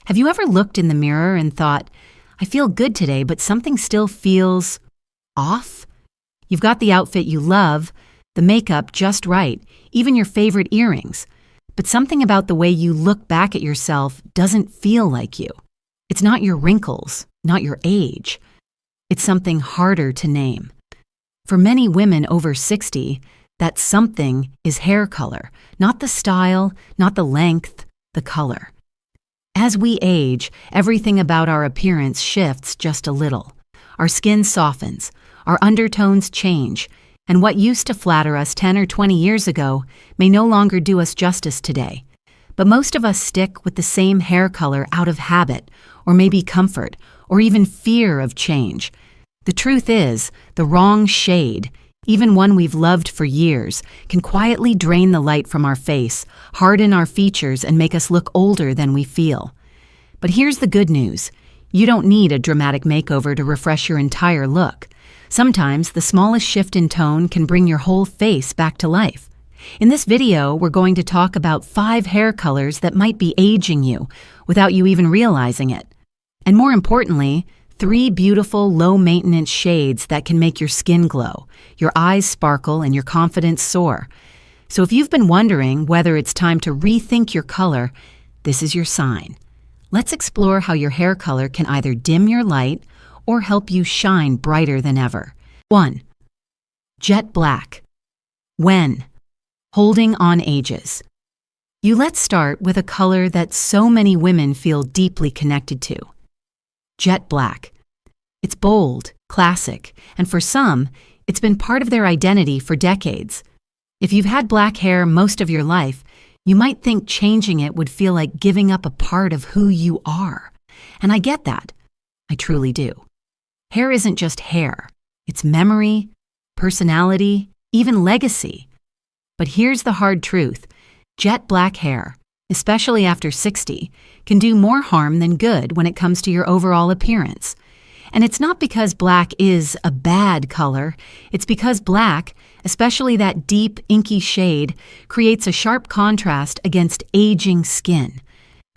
Have you ever looked in the mirror and thought, I feel good today, but something still feels off? You've got the outfit you love, the makeup just right, even your favorite earrings, but something about the way you look back at yourself doesn't feel like you. It's not your wrinkles, not your age. It's something harder to name. For many women over 60, that something is hair color, not the style, not the length, the color. As we age, everything about our appearance shifts just a little. Our skin softens, our undertones change, and what used to flatter us 10 or 20 years ago may no longer do us justice today. But most of us stick with the same hair color out of habit, or maybe comfort, or even fear of change. The truth is, the wrong shade, even one we've loved for years, can quietly drain the light from our face, harden our features, and make us look older than we feel. But here's the good news. You don't need a dramatic makeover to refresh your entire look. Sometimes the smallest shift in tone can bring your whole face back to life. In this video, we're going to talk about 5 hair colors that might be aging you without you even realizing it. And more importantly, 3 beautiful, low-maintenance shades that can make your skin glow, your eyes sparkle, and your confidence soar. So if you've been wondering whether it's time to rethink your color, this is your sign. Let's explore how your hair color can either dim your light or help you shine brighter than ever. 1. Jet black. When? Holding on ages. Let's start with a color that so many women feel deeply connected to. Jet black. It's bold, classic, and for some, it's been part of their identity for decades. If you've had black hair most of your life, you might think changing it would feel like giving up a part of who you are. And I get that. I truly do. Hair isn't just hair. It's memory, personality, even legacy. But here's the hard truth. Jet black hair, especially after 60, can do more harm than good when it comes to your overall appearance. And it's not because black is a bad color. It's because black, especially that deep, inky shade, creates a sharp contrast against aging skin,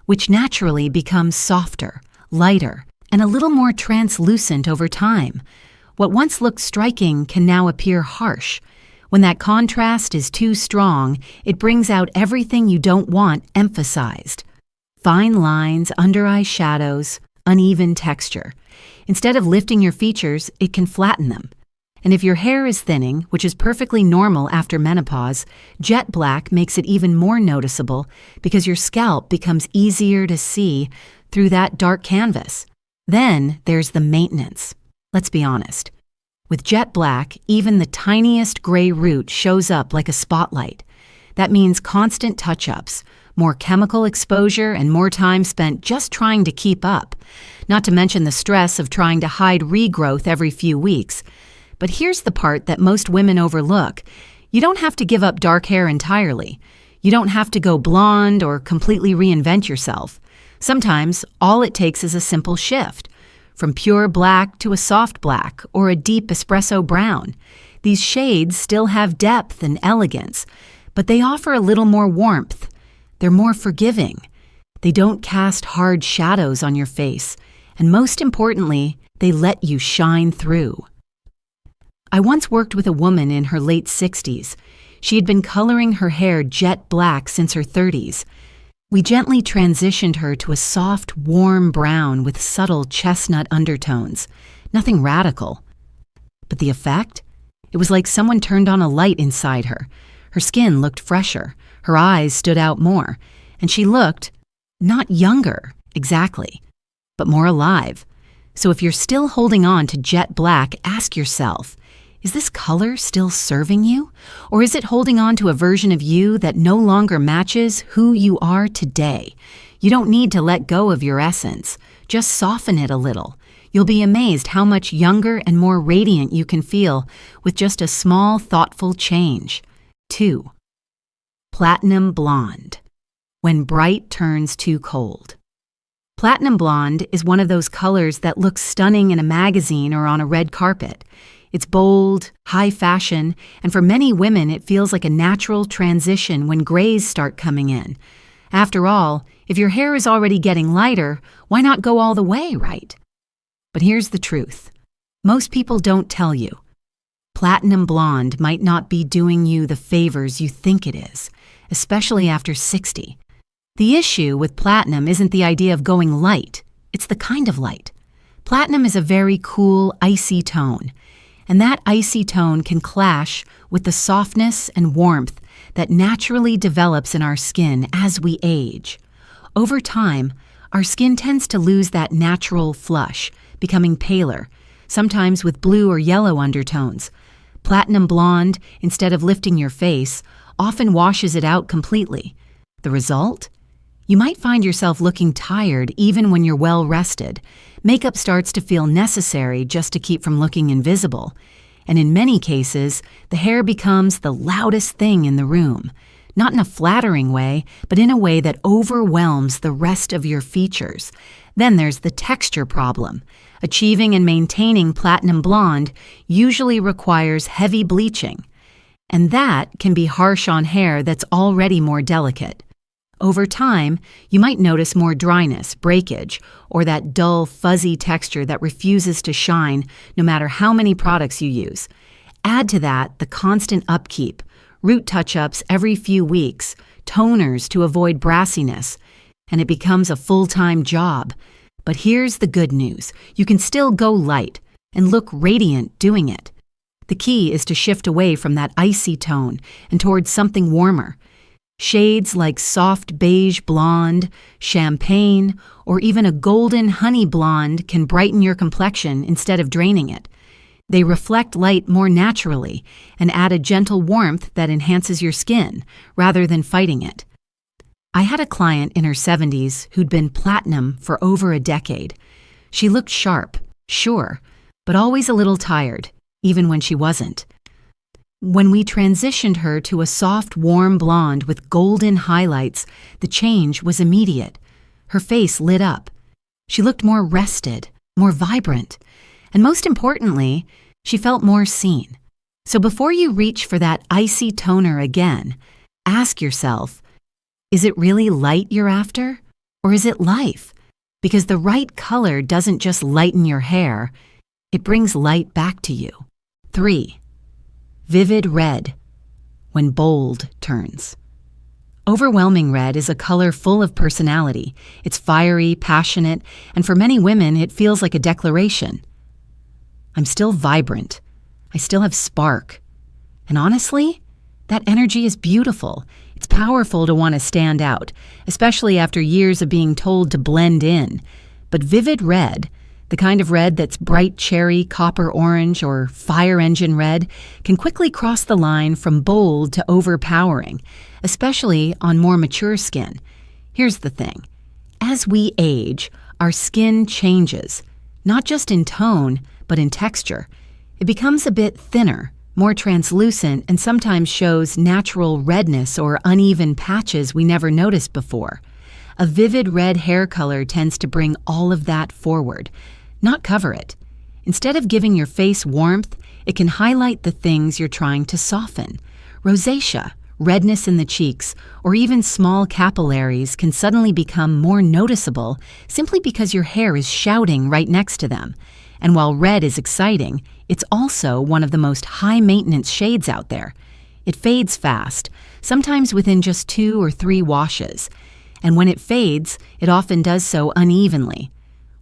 which naturally becomes softer, lighter, and a little more translucent over time. What once looked striking can now appear harsh. When that contrast is too strong, it brings out everything you don't want emphasized. Fine lines, under-eye shadows, uneven texture. Instead of lifting your features, it can flatten them. And if your hair is thinning, which is perfectly normal after menopause, jet black makes it even more noticeable because your scalp becomes easier to see through that dark canvas. Then there's the maintenance. Let's be honest. With jet black, even the tiniest gray root shows up like a spotlight. That means constant touch-ups, more chemical exposure, and more time spent just trying to keep up. Not to mention the stress of trying to hide regrowth every few weeks. But here's the part that most women overlook. You don't have to give up dark hair entirely. You don't have to go blonde or completely reinvent yourself. Sometimes, all it takes is a simple shift. From pure black to a soft black or a deep espresso brown. These shades still have depth and elegance, but they offer a little more warmth. They're more forgiving. They don't cast hard shadows on your face, and most importantly, they let you shine through. I once worked with a woman in her late 60s. She had been coloring her hair jet black since her 30s. We gently transitioned her to a soft, warm brown with subtle chestnut undertones. Nothing radical. But the effect? It was like someone turned on a light inside her. Her skin looked fresher, her eyes stood out more, and she looked, not younger, exactly, but more alive. So if you're still holding on to jet black, ask yourself, is this color still serving you? Or is it holding on to a version of you that no longer matches who you are today? You don't need to let go of your essence. Just soften it a little. You'll be amazed how much younger and more radiant you can feel with just a small, thoughtful change. 2. Platinum blonde. When bright turns too cold. Platinum blonde is one of those colors that looks stunning in a magazine or on a red carpet. It's bold, high fashion, and for many women it feels like a natural transition when grays start coming in. After all, If your hair is already getting lighter, why not go all the way, right? But here's the truth. Most people don't tell you. Platinum blonde might not be doing you the favors you think it is, especially after 60. The issue with platinum isn't the idea of going light, it's the kind of light. Platinum is a very cool, icy tone, and that icy tone can clash with the softness and warmth that naturally develops in our skin as we age. Over time, our skin tends to lose that natural flush, becoming paler, sometimes with blue or yellow undertones. Platinum blonde, instead of lifting your face, often washes it out completely. The result? You might find yourself looking tired even when you're well rested. Makeup starts to feel necessary just to keep from looking invisible. And in many cases, the hair becomes the loudest thing in the room. Not in a flattering way, but in a way that overwhelms the rest of your features. Then there's the texture problem. Achieving and maintaining platinum blonde usually requires heavy bleaching, and that can be harsh on hair that's already more delicate. Over time, you might notice more dryness, breakage, or that dull, fuzzy texture that refuses to shine no matter how many products you use. Add to that the constant upkeep, root touch-ups every few weeks, toners to avoid brassiness, and it becomes a full-time job. But here's the good news. You can still go light and look radiant doing it. The key is to shift away from that icy tone and towards something warmer. Shades like soft beige blonde, champagne, or even a golden honey blonde can brighten your complexion instead of draining it. They reflect light more naturally and add a gentle warmth that enhances your skin rather than fighting it. I had a client in her 70s who'd been platinum for over a decade. She looked sharp, sure, but always a little tired, even when she wasn't. When we transitioned her to a soft, warm blonde with golden highlights, the change was immediate. Her face lit up. She looked more rested, more vibrant, and most importantly, she felt more seen. So before you reach for that icy toner again, ask yourself, is it really light you're after, or is it life? Because the right color doesn't just lighten your hair, it brings light back to you. 3. Vivid red, when bold turns. Overwhelming red is a color full of personality. It's fiery, passionate, and for many women, it feels like a declaration. I'm still vibrant. I still have spark. And honestly, that energy is beautiful. It's powerful to want to stand out, especially after years of being told to blend in. But vivid red, the kind of red that's bright cherry, copper orange, or fire engine red, can quickly cross the line from bold to overpowering, especially on more mature skin. Here's the thing. As we age, our skin changes, not just in tone, but in texture. It becomes a bit thinner, more translucent, and sometimes shows natural redness or uneven patches we never noticed before. A vivid red hair color tends to bring all of that forward, not cover it. Instead of giving your face warmth, it can highlight the things you're trying to soften. Rosacea, redness in the cheeks, or even small capillaries can suddenly become more noticeable simply because your hair is shouting right next to them. And while red is exciting, it's also one of the most high-maintenance shades out there. It fades fast, sometimes within just 2 or 3 washes. And when it fades, it often does so unevenly.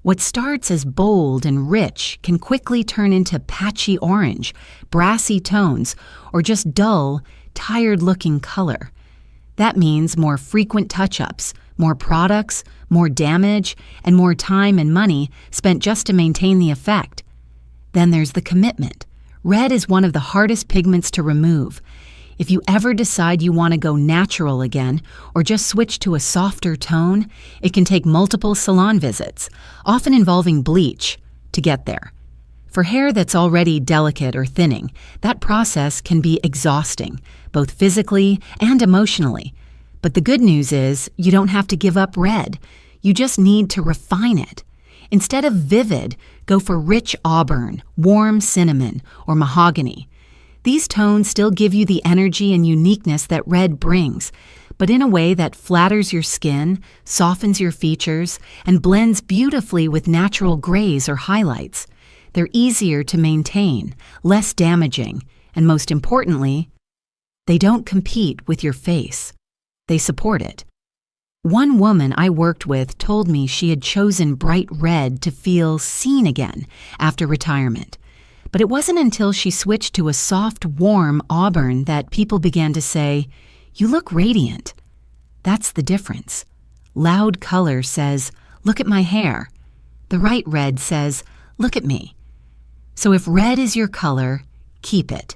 What starts as bold and rich can quickly turn into patchy orange, brassy tones, or just dull, tired-looking color. That means more frequent touch-ups, more products, more damage, and more time and money spent just to maintain the effect. Then there's the commitment. Red is one of the hardest pigments to remove. If you ever decide you want to go natural again or just switch to a softer tone, it can take multiple salon visits, often involving bleach, to get there. For hair that's already delicate or thinning, that process can be exhausting, both physically and emotionally. But the good news is you don't have to give up red. You just need to refine it. Instead of vivid, go for rich auburn, warm cinnamon, or mahogany. These tones still give you the energy and uniqueness that red brings, but in a way that flatters your skin, softens your features, and blends beautifully with natural grays or highlights. They're easier to maintain, less damaging, and most importantly, they don't compete with your face. They support it. One woman I worked with told me she had chosen bright red to feel seen again after retirement. But it wasn't until she switched to a soft, warm auburn that people began to say, "You look radiant." That's the difference. Loud color says, "Look at my hair." The right red says, "Look at me." So if red is your color, keep it.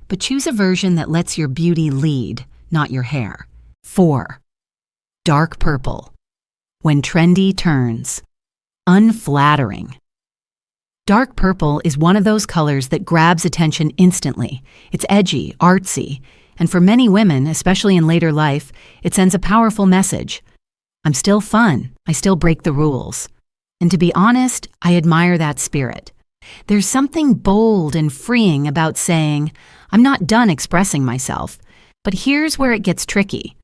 But choose a version that lets your beauty lead, not your hair. 4. Dark purple. When trendy turns. Unflattering. Dark purple is one of those colors that grabs attention instantly. It's edgy, artsy, and for many women, especially in later life, it sends a powerful message. I'm still fun. I still break the rules. And to be honest, I admire that spirit. There's something bold and freeing about saying, I'm not done expressing myself, but here's where it gets tricky.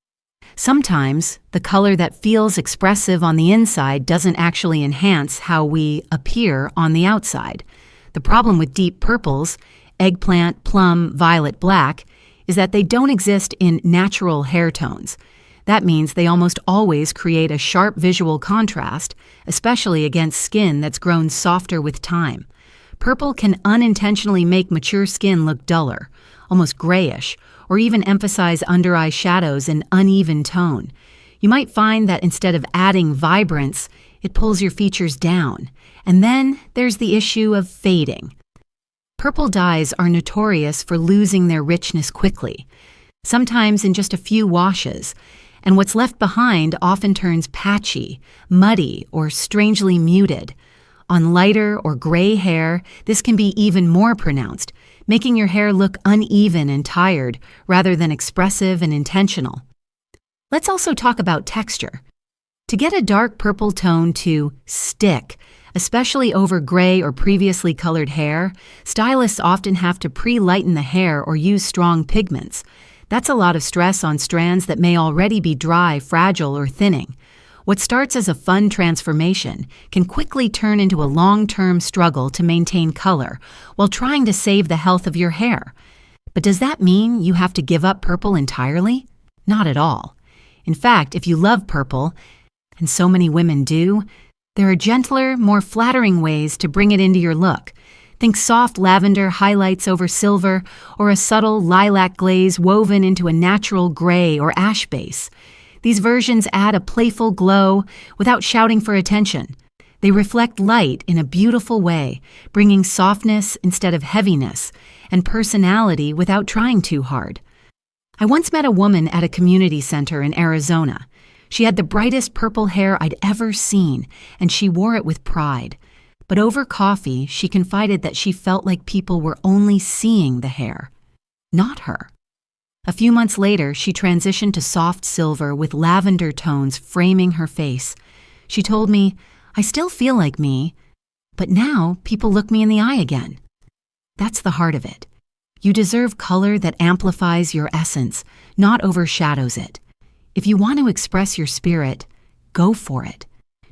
Sometimes, the color that feels expressive on the inside doesn't actually enhance how we appear on the outside. The problem with deep purples, eggplant, plum, violet, black, is that they don't exist in natural hair tones. That means they almost always create a sharp visual contrast, especially against skin that's grown softer with time. Purple can unintentionally make mature skin look duller, almost grayish, or even emphasize under-eye shadows and uneven tone. You might find that instead of adding vibrance, it pulls your features down. And then there's the issue of fading. Purple dyes are notorious for losing their richness quickly, sometimes in just a few washes, and what's left behind often turns patchy, muddy, or strangely muted. On lighter or gray hair, this can be even more pronounced, making your hair look uneven and tired rather than expressive and intentional. Let's also talk about texture. To get a dark purple tone to stick, especially over gray or previously colored hair, stylists often have to pre-lighten the hair or use strong pigments. That's a lot of stress on strands that may already be dry, fragile, or thinning. What starts as a fun transformation can quickly turn into a long-term struggle to maintain color while trying to save the health of your hair. But does that mean you have to give up purple entirely? Not at all. In fact, if you love purple, and so many women do, there are gentler, more flattering ways to bring it into your look. Think soft lavender highlights over silver, or a subtle lilac glaze woven into a natural gray or ash base. These versions add a playful glow without shouting for attention. They reflect light in a beautiful way, bringing softness instead of heaviness, and personality without trying too hard. I once met a woman at a community center in Arizona. She had the brightest purple hair I'd ever seen, and she wore it with pride. But over coffee, she confided that she felt like people were only seeing the hair, not her. A few months later, she transitioned to soft silver with lavender tones framing her face. She told me, I still feel like me, but now people look me in the eye again. That's the heart of it. You deserve color that amplifies your essence, not overshadows it. If you want to express your spirit, go for it.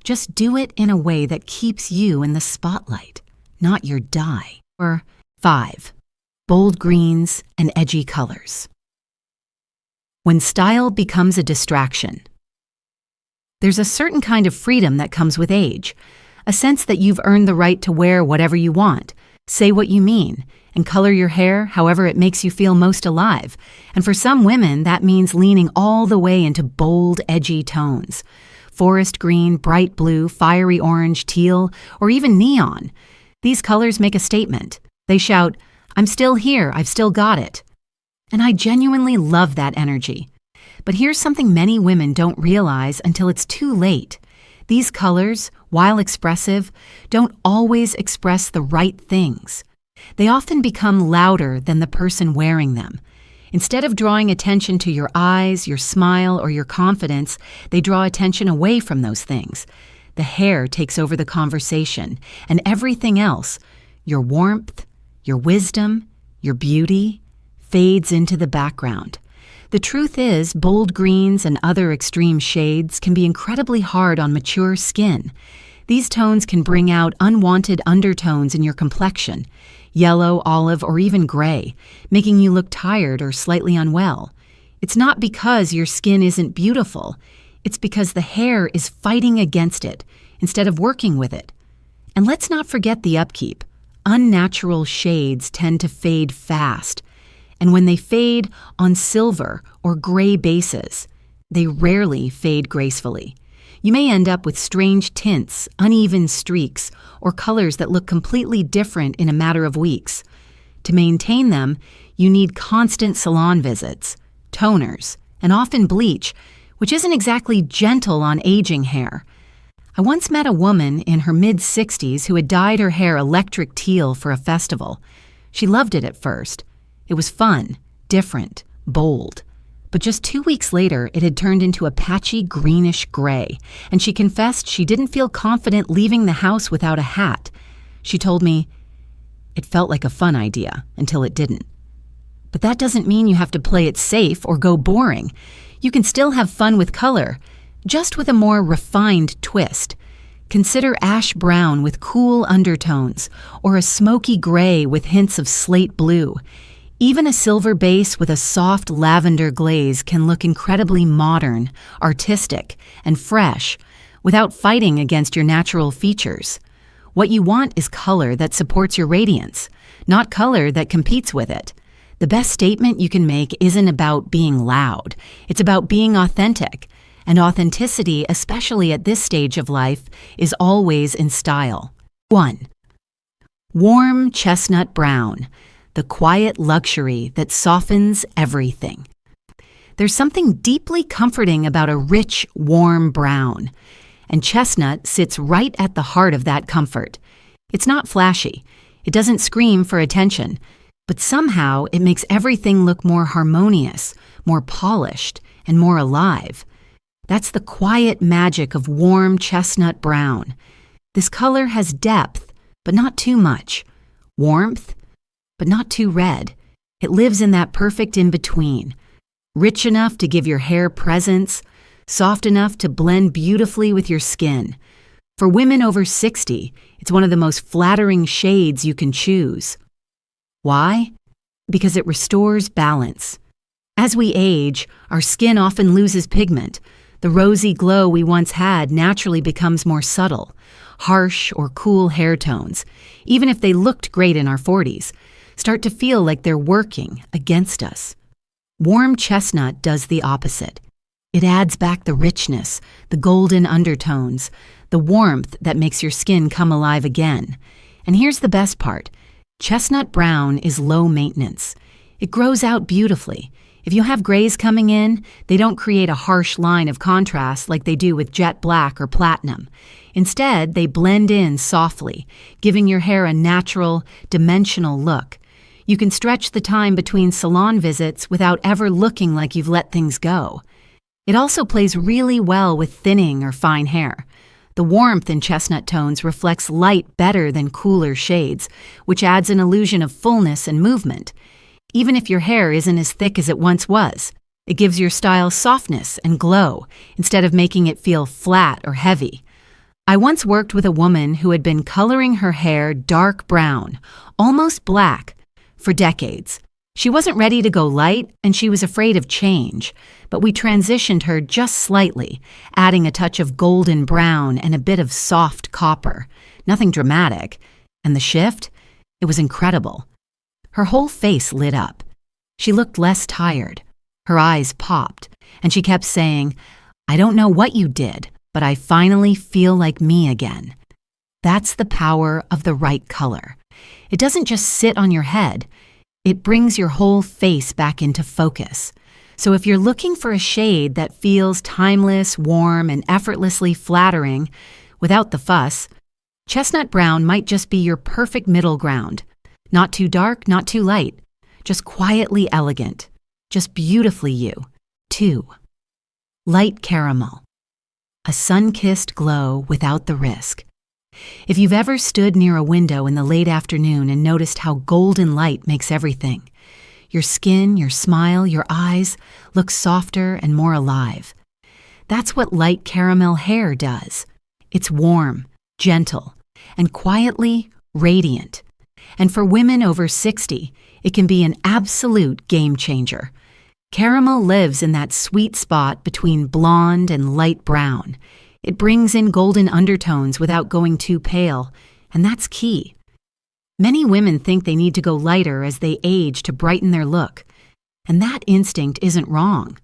Just do it in a way that keeps you in the spotlight, not your dye. Or 5. Bold greens and edgy colors. When style becomes a distraction. There's a certain kind of freedom that comes with age, a sense that you've earned the right to wear whatever you want, say what you mean, and color your hair however it makes you feel most alive. And for some women, that means leaning all the way into bold, edgy tones. Forest green, bright blue, fiery orange, teal, or even neon. These colors make a statement. They shout, I'm still here, I've still got it. And I genuinely love that energy. But here's something many women don't realize until it's too late. These colors, while expressive, don't always express the right things. They often become louder than the person wearing them. Instead of drawing attention to your eyes, your smile, or your confidence, they draw attention away from those things. The hair takes over the conversation, and everything else, your warmth, your wisdom, your beauty, fades into the background. The truth is, bold greens and other extreme shades can be incredibly hard on mature skin. These tones can bring out unwanted undertones in your complexion, yellow, olive, or even gray, making you look tired or slightly unwell. It's not because your skin isn't beautiful. It's because the hair is fighting against it instead of working with it. And let's not forget the upkeep. Unnatural shades tend to fade fast. And when they fade on silver or gray bases, they rarely fade gracefully. You may end up with strange tints, uneven streaks, or colors that look completely different in a matter of weeks. To maintain them, you need constant salon visits, toners, and often bleach, which isn't exactly gentle on aging hair. I once met a woman in her mid-60s who had dyed her hair electric teal for a festival. She loved it at first. It was fun, different, bold. But just 2 weeks later, it had turned into a patchy greenish gray, and she confessed she didn't feel confident leaving the house without a hat. She told me, "It felt like a fun idea until it didn't." But that doesn't mean you have to play it safe or go boring. You can still have fun with color, just with a more refined twist. Consider ash brown with cool undertones, or a smoky gray with hints of slate blue. Even a silver base with a soft lavender glaze can look incredibly modern, artistic, and fresh without fighting against your natural features. What you want is color that supports your radiance, not color that competes with it. The best statement you can make isn't about being loud. It's about being authentic. And authenticity, especially at this stage of life, is always in style. 1. Warm chestnut brown. The quiet luxury that softens everything. There's something deeply comforting about a rich, warm brown, and chestnut sits right at the heart of that comfort. It's not flashy. It doesn't scream for attention, but somehow it makes everything look more harmonious, more polished, and more alive. That's the quiet magic of warm chestnut brown. This color has depth, but not too much. Warmth, but not too red. It lives in that perfect in-between. Rich enough to give your hair presence, soft enough to blend beautifully with your skin. For women over 60, it's one of the most flattering shades you can choose. Why? Because it restores balance. As we age, our skin often loses pigment. The rosy glow we once had naturally becomes more subtle, harsh or cool hair tones, even if they looked great in our 40s. Start to feel like they're working against us. Warm chestnut does the opposite. It adds back the richness, the golden undertones, the warmth that makes your skin come alive again. And here's the best part. Chestnut brown is low maintenance. It grows out beautifully. If you have grays coming in, they don't create a harsh line of contrast like they do with jet black or platinum. Instead, they blend in softly, giving your hair a natural, dimensional look. You can stretch the time between salon visits without ever looking like you've let things go. It also plays really well with thinning or fine hair. The warmth in chestnut tones reflects light better than cooler shades, which adds an illusion of fullness and movement. Even if your hair isn't as thick as it once was, it gives your style softness and glow instead of making it feel flat or heavy. I once worked with a woman who had been coloring her hair dark brown, almost black, for decades. She wasn't ready to go light, and she was afraid of change, but we transitioned her just slightly, adding a touch of golden brown and a bit of soft copper. Nothing dramatic. And the shift? It was incredible. Her whole face lit up. She looked less tired. Her eyes popped, and she kept saying, "I don't know what you did, but I finally feel like me again." That's the power of the right color. It doesn't just sit on your head. It brings your whole face back into focus. So if you're looking for a shade that feels timeless, warm, and effortlessly flattering, without the fuss, chestnut brown might just be your perfect middle ground. Not too dark, not too light. Just quietly elegant. Just beautifully you. 2. Light caramel. A sun-kissed glow without the risk. If you've ever stood near a window in the late afternoon and noticed how golden light makes everything, Your skin, your smile, your eyes look softer and more alive. That's what light caramel hair does. It's warm, gentle, and quietly radiant. And for women over 60, it can be an absolute game changer. Caramel lives in that sweet spot between blonde and light brown. It brings in golden undertones without going too pale, and that's key. Many women think they need to go lighter as they age to brighten their look, and that instinct isn't wrong.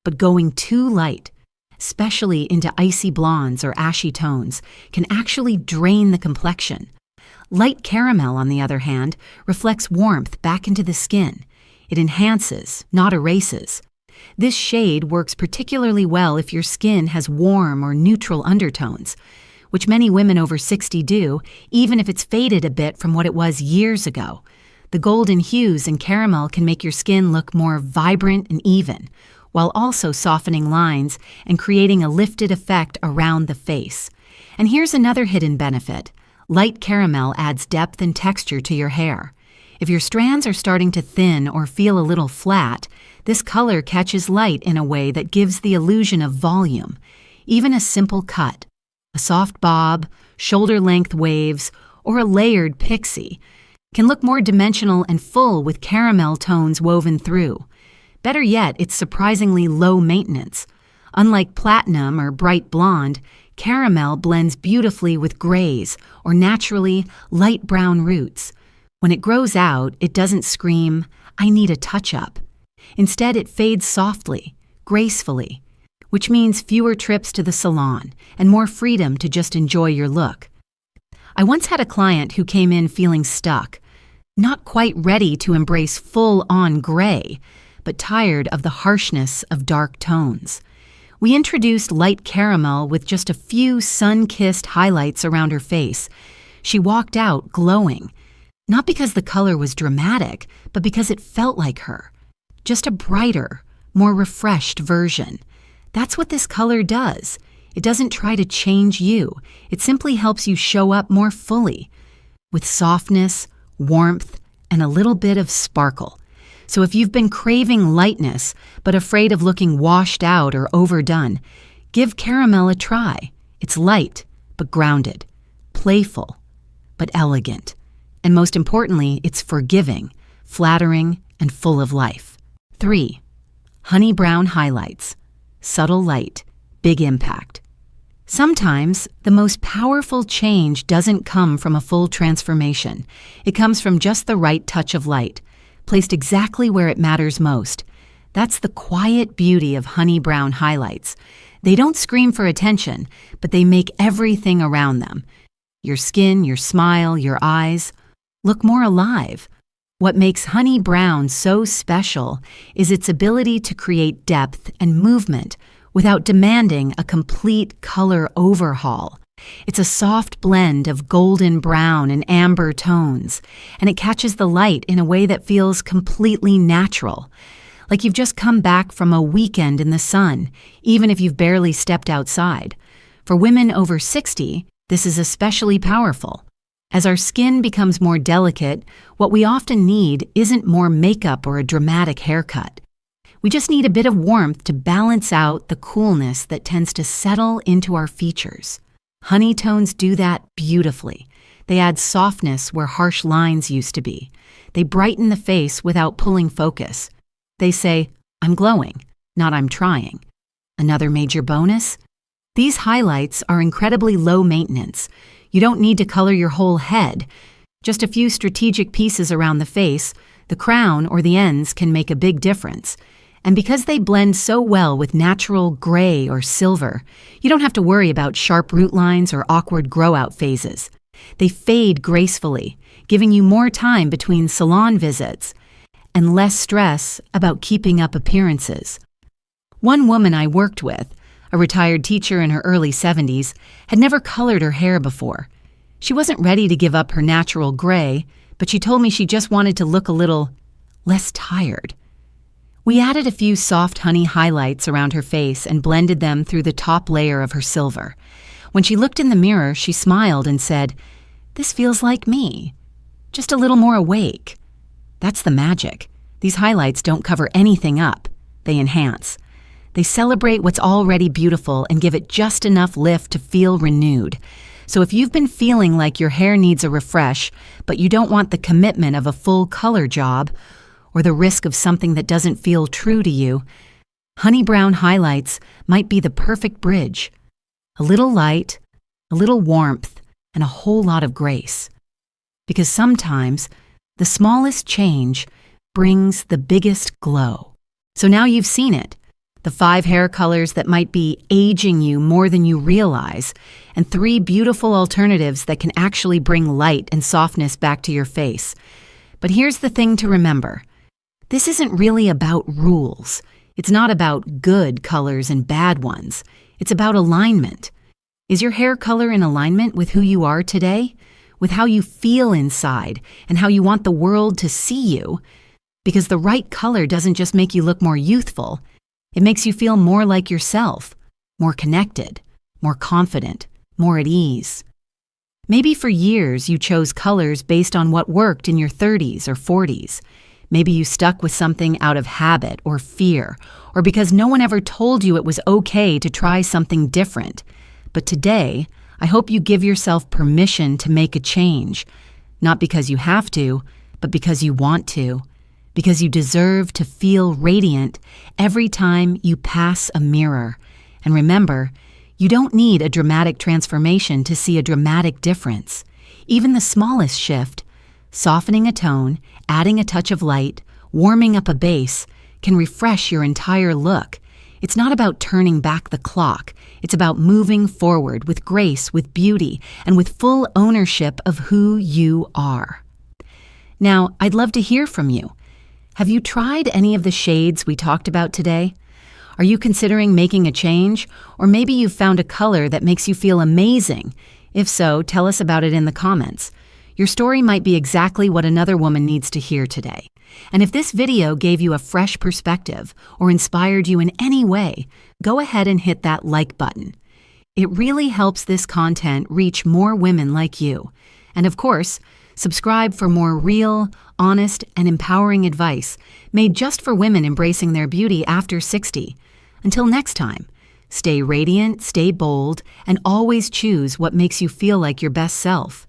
But going too light, especially into icy blondes or ashy tones, can actually drain the complexion. Light caramel, on the other hand, reflects warmth back into the skin. It enhances, not erases. This shade works particularly well if your skin has warm or neutral undertones, which many women over 60 do, even if it's faded a bit from what it was years ago. The golden hues in caramel can make your skin look more vibrant and even, while also softening lines and creating a lifted effect around the face. And here's another hidden benefit. Light caramel adds depth and texture to your hair. If your strands are starting to thin or feel a little flat, this color catches light in a way that gives the illusion of volume. Even a simple cut, a soft bob, shoulder-length waves, or a layered pixie can look more dimensional and full with caramel tones woven through. Better yet, it's surprisingly low maintenance. Unlike platinum or bright blonde, caramel blends beautifully with grays or naturally light brown roots. When it grows out, it doesn't scream, "I need a touch-up." Instead, it fades softly, gracefully, which means fewer trips to the salon and more freedom to just enjoy your look. I once had a client who came in feeling stuck, not quite ready to embrace full-on gray, but tired of the harshness of dark tones. We introduced light caramel with just a few sun-kissed highlights around her face. She walked out glowing, not because the color was dramatic, but because it felt like her. Just a brighter, more refreshed version. That's what this color does. It doesn't try to change you. It simply helps you show up more fully, with softness, warmth, and a little bit of sparkle. So if you've been craving lightness, but afraid of looking washed out or overdone, give caramel a try. It's light, but grounded, playful, but elegant. And most importantly, it's forgiving, flattering, and full of life. 3. Honey brown highlights. Subtle light, big impact. Sometimes, the most powerful change doesn't come from a full transformation. It comes from just the right touch of light, placed exactly where it matters most. That's the quiet beauty of honey brown highlights. They don't scream for attention, but they make everything around them. Your skin, your smile, your eyes look more alive. What makes honey brown so special is its ability to create depth and movement without demanding a complete color overhaul. It's a soft blend of golden brown and amber tones, and it catches the light in a way that feels completely natural, like you've just come back from a weekend in the sun, even if you've barely stepped outside. For women over 60, this is especially powerful. As our skin becomes more delicate, what we often need isn't more makeup or a dramatic haircut. We just need a bit of warmth to balance out the coolness that tends to settle into our features. Honey tones do that beautifully. They add softness where harsh lines used to be. They brighten the face without pulling focus. They say, "I'm glowing," not "I'm trying." Another major bonus? These highlights are incredibly low maintenance. You don't need to color your whole head. Just a few strategic pieces around the face, the crown or the ends can make a big difference. And because they blend so well with natural gray or silver, you don't have to worry about sharp root lines or awkward grow-out phases. They fade gracefully, giving you more time between salon visits and less stress about keeping up appearances. One woman I worked with, a retired teacher in her early 70s, had never colored her hair before. She wasn't ready to give up her natural gray, but she told me she just wanted to look a little less tired. We added a few soft honey highlights around her face and blended them through the top layer of her silver. When she looked in the mirror, she smiled and said, "This feels like me, just a little more awake." That's the magic. These highlights don't cover anything up. They enhance. They celebrate what's already beautiful and give it just enough lift to feel renewed. So if you've been feeling like your hair needs a refresh, but you don't want the commitment of a full color job or the risk of something that doesn't feel true to you, honey brown highlights might be the perfect bridge. A little light, a little warmth, and a whole lot of grace. Because sometimes the smallest change brings the biggest glow. So now you've seen it. The 5 hair colors that might be aging you more than you realize, and 3 beautiful alternatives that can actually bring light and softness back to your face. But here's the thing to remember. This isn't really about rules. It's not about good colors and bad ones. It's about alignment. Is your hair color in alignment with who you are today? With how you feel inside and how you want the world to see you? Because the right color doesn't just make you look more youthful. It makes you feel more like yourself, more connected, more confident, more at ease. Maybe for years you chose colors based on what worked in your 30s or 40s. Maybe you stuck with something out of habit or fear, or because no one ever told you it was okay to try something different. But today, I hope you give yourself permission to make a change, not because you have to, but because you want to. Because you deserve to feel radiant every time you pass a mirror. And remember, you don't need a dramatic transformation to see a dramatic difference. Even the smallest shift, softening a tone, adding a touch of light, warming up a base, can refresh your entire look. It's not about turning back the clock. It's about moving forward with grace, with beauty, and with full ownership of who you are. Now, I'd love to hear from you. Have you tried any of the shades we talked about today? Are you considering making a change? Or maybe you've found a color that makes you feel amazing. If so, tell us about it in the comments. Your story might be exactly what another woman needs to hear today. And if this video gave you a fresh perspective or inspired you in any way, go ahead and hit that like button. It really helps this content reach more women like you. And of course, subscribe for more real, honest, and empowering advice made just for women embracing their beauty after 60. Until next time, stay radiant, stay bold, and always choose what makes you feel like your best self.